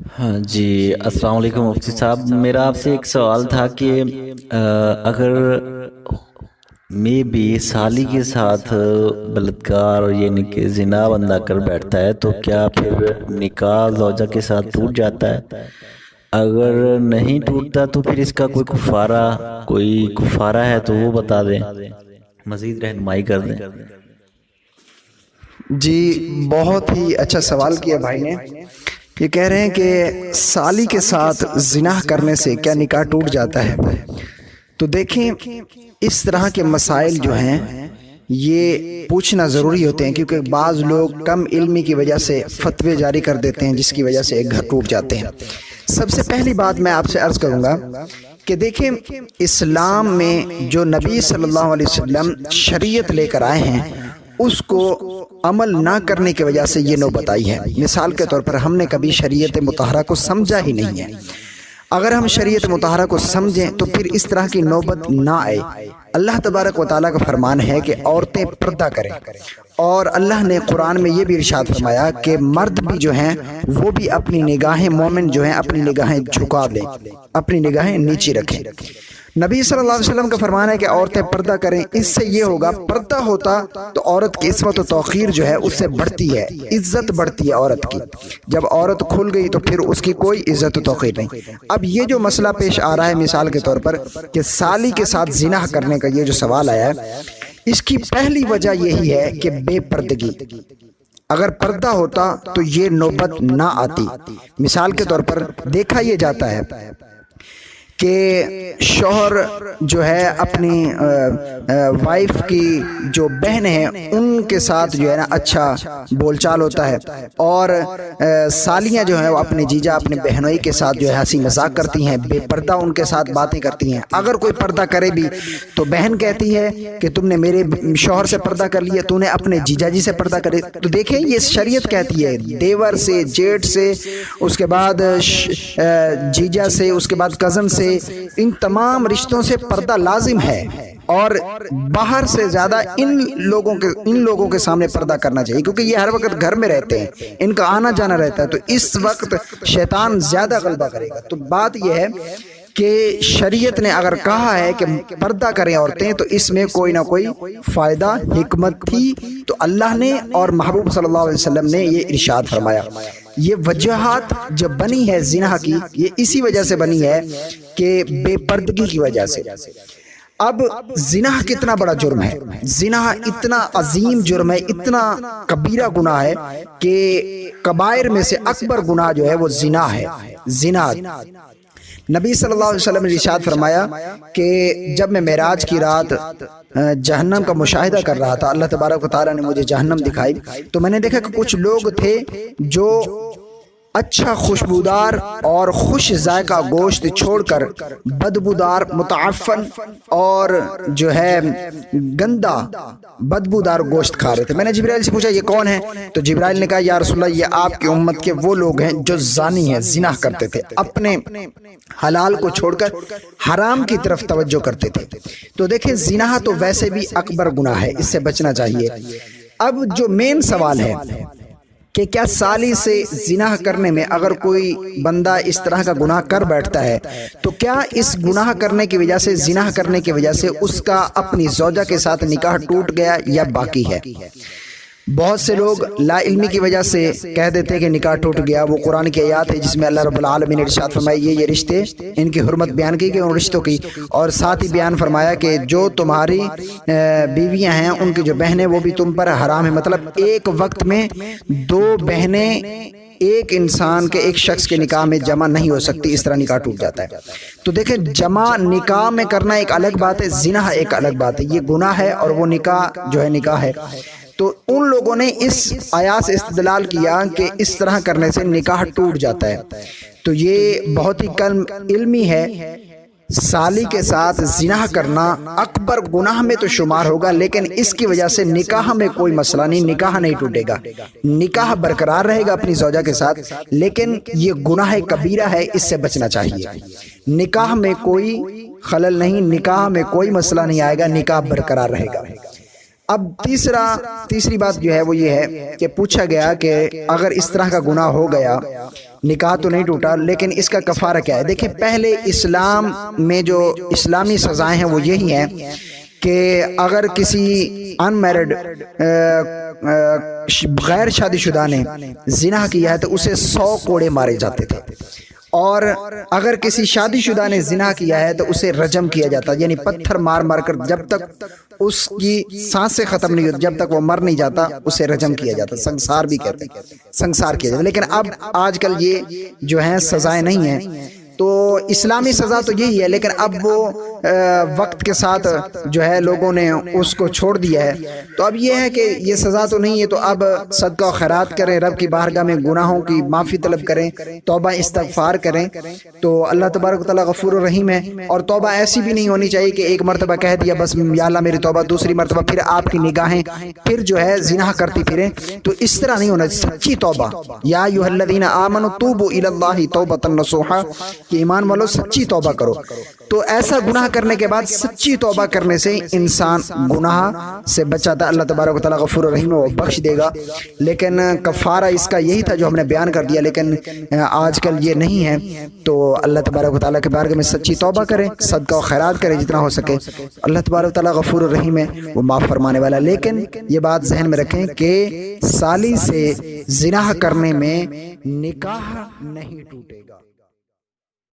हाँ जी, अस्सलाम वालेकुम मुफ्ती साहब। मेरा आपसे एक सवाल था कि अगर मे बी साली के साथ बलात्कार और यानी कि जिना बंदा कर बैठता है तो क्या फिर निकाह ज़ौजा के साथ टूट जाता है? अगर नहीं टूटता तो फिर इसका कोई कुफारा है तो वो बता दें, मज़ीद रहनुमाई कर दें। जी, बहुत ही अच्छा सवाल किया भाई ने। ये कह रहे हैं कि साली के साथ जिनाह करने से क्या निकाह टूट जाता है। तो देखें, इस तरह के मसाइल जो हैं ये पूछना ज़रूरी होते हैं, क्योंकि बाज़ लोग कम इल्मी की वजह से फतवे जारी कर देते हैं, जिसकी वजह से एक घर टूट जाते हैं। सबसे पहली बात मैं आपसे अर्ज़ करूँगा कि देखें, इस्लाम में जो नबी सल्लल्लाहु अलैहि वसल्लम शरीयत लेकर आए हैं उसको अमल ना करने की वजह से ये नौबत आई है। मिसाल के तौर पर हमने कभी शरीयत मुतहरा को समझा ही नहीं है। अगर हम शरीयत मुतहरा को समझें तो फिर इस तरह की नौबत ना आए। अल्लाह तबारक व तआला का फरमान है कि औरतें पर्दा करें, और अल्लाह ने कुरान में ये भी इरशाद फरमाया कि मर्द भी जो हैं वो भी अपनी निगाहें, मोमिन जो हैं अपनी निगाहें झुका दें, अपनी निगाहें नीचे रखें। नबी सल्लल्लाहु अलैहि वसल्लम का फरमान है कि औरतें पर्दा करें। इससे ये होगा, पर्दा होता तो औरत की इस्मत और तौक़ीर जो है उससे बढ़ती है, इज्जत बढ़ती है औरत की। जब औरत खुल गई तो फिर उसकी कोई इज्जत और तौक़ीर नहीं। अब ये जो मसला पेश आ रहा है मिसाल के तौर पर कि साली के साथ जिनाह करने का ये जो सवाल आया है, इसकी पहली वजह यही है कि बेपर्दगी। अगर पर्दा होता तो ये नौबत ना आती। मिसाल के तौर पर देखा ये जाता है कि शौहर जो है अपनी वाइफ की जो बहन है उनके साथ जो है ना अच्छा बोलचाल होता है, और सालियाँ जो है वो अपने जीजा अपने बहनोई के साथ जो है हंसी मजाक करती हैं, बेपर्दा उनके साथ बातें करती हैं। अगर कोई पर्दा करे भी तो बहन कहती है कि तुमने मेरे शौहर से पर्दा कर लिया, तूने अपने जीजा जी से पर्दा करे। तो देखें, ये शरीयत कहती है देवर से, जेठ से, उसके बाद जीजा से, उसके बाद कज़न से, इन तमाम रिश्तों से पर्दा लाजिम है। और बाहर से ज्यादा इन लोगों के सामने पर्दा करना चाहिए, क्योंकि ये हर वक्त घर में रहते हैं, इनका आना जाना रहता है, तो इस वक्त शैतान ज्यादा गलबा करेगा। तो बात यह है कि शरीयत ने अगर कहा है कि पर्दा करें औरतें, तो इसमें कोई ना कोई फायदा हिकमत थी, तो अल्लाह ने और महबूब सल्लल्लाहु अलैहि वसल्लम ने ये इरशाद फरमाया। ये वजहात जब बनी है जिना की, ये इसी वजह से बनी है कि बेपर्दगी की वजह से। अब जिना कितना बड़ा जुर्म है, जिना इतना अजीम जुर्म है, इतना कबीरा गुनाह है कि कबायर में से अकबर गुनाह जो है वो जिना है। जिना नबी सल्लल्लाहु अलैहि वसल्लम ने इरशाद फरमाया कि जब मैं मेराज की रात जहन्नम का मुशाहिदा कर रहा था, अल्लाह तबारक व तआला ने मुझे जहन्नम दिखाई, तो मैंने देखा कि कुछ लोग थे जो अच्छा खुशबूदार और खुश जायका गोश्त छोड़कर बदबूदार, मुतअफ़्फ़न और जो है गंदा बदबूदार गोश्त खा रहे थे। मैंने जिब्राइल से पूछा ये कौन है? तो जिब्राइल ने कहा या रसूलल्लाह, ये आपकी उम्मत के वो लोग हैं जो जानी हैं, जिनाह करते थे, अपने हलाल को छोड़कर हराम की तरफ तवज्जो करते थे। तो देखें, जिनाह तो वैसे भी अकबर गुनाह है, इससे बचना चाहिए। अब जो मेन सवाल है कि क्या साली से जिनाह करने में अगर कोई बंदा इस तरह का गुनाह कर बैठता है तो क्या इस गुनाह करने की वजह से, जिनाह करने की वजह से उसका अपनी ज़ौजा के साथ निकाह टूट गया या बाकी है? बहुत से लोग ला इल्मी की वजह से कह देते हैं कि निकाह टूट गया। वो कुरान की आयत है जिसमें अल्लाह रब्बुल आलमीन ने इरशाद फरमाया ये रिश्ते, इनकी हुर्मत बयान की गई उन रिश्तों की, और साथ ही बयान फरमाया कि जो तुम्हारी बीवियां हैं उनकी जो बहनें वो भी तुम पर हराम है। मतलब एक वक्त में दो बहनें एक इंसान के, एक शख्स के निकाह में जमा नहीं हो सकती, इस तरह निकाह टूट जाता है। तो देखें, जमा निकाह में करना एक अलग बात है, जिना एक अलग बात है। ये गुनाह है और वो निकाह जो है निकाह है। तो उन लोगों ने इस आयत से इस्तेदलाल किया कि इस तरह करने से निकाह टूट जाता है। तो ये बहुत ही कम इल्मी है। साली के साथ जिनाह करना अकबर गुनाह में तो शुमार होगा, लेकिन इसकी वजह से निकाह में कोई मसला नहीं, निकाह नहीं टूटेगा, निकाह बरकरार रहेगा अपनी ज़ौजा के साथ, लेकिन ये गुनाह कबीरा है, इससे बचना चाहिए। निकाह में कोई खलल नहीं, निकाह में कोई मसला नहीं आएगा, निकाह बरकरार रहेगा। अब तीसरी बात जो है वो ये है कि पूछा गया कि अगर इस तरह का गुनाह हो गया, निकाह तो नहीं टूटा, लेकिन इसका कफारा क्या है। देखिए, पहले इस्लाम में जो इस्लामी सजाएं हैं वो यही हैं कि अगर किसी अनमैरिड गैर शादीशुदा ने जिना किया है तो उसे 100 कोड़े मारे जाते थे, और अगर किसी शादीशुदा ने जिना किया है तो उसे रजम किया जाता, यानी पत्थर मार मार कर जब तक उसकी सांसें खत्म नहीं होती, जब तक वो मर नहीं जाता, उसे रजम किया जाता। संसार भी कहते हैं, संसार किया जाता। लेकिन अब आजकल ये जो है सजाएं नहीं है, तो इस्लामी सज़ा तो यही है, लेकिन अब वो वक्त के साथ जो है लोगों ने उसको छोड़ दिया है। तो अब ये है कि ये सज़ा तो नहीं है, तो अब सदका और खैरात करें, रब की बारगाह में गुनाहों की माफ़ी तलब करें, तौबा इस्तगफार करें। तो अल्लाह तबारक व तआला गफूर रहीम है। और तौबा ऐसी भी नहीं होनी चाहिए कि एक मरतबा कह दिया बस या अल्लाह मेरी तौबा, दूसरी मरतबा फिर आपकी निगाहें फिर जो है जिना करती फिरें, तो इस तरह नहीं होना। सच्ची तौबा, या अय्युहल्लज़ीना आमनू तूबू इलल्लाहि तौबतन नसूहा, कि ईमान वालों सच्ची तौबा करो। तो ऐसा गुनाह करने के बाद सच्ची तौबा करने से इंसान गुनाह से बचाता। अल्लाह तबारक व तआला गफूर रहीम वो बख्श देगा। लेकिन कफ़ारा इसका यही था जो हमने बयान कर दिया, लेकिन आजकल ये नहीं है। तो अल्लाह तबारक व तआला के बारे में सच्ची तौबा करें, सदका और खैरात करें जितना हो सके। अल्लाह तबारक व तआला गफूर रहीम है, वो माफ़ फरमाने वाला। लेकिन ये बात जहन में रखें कि साली से जिनाह करने में निकाह नहीं टूटेगा।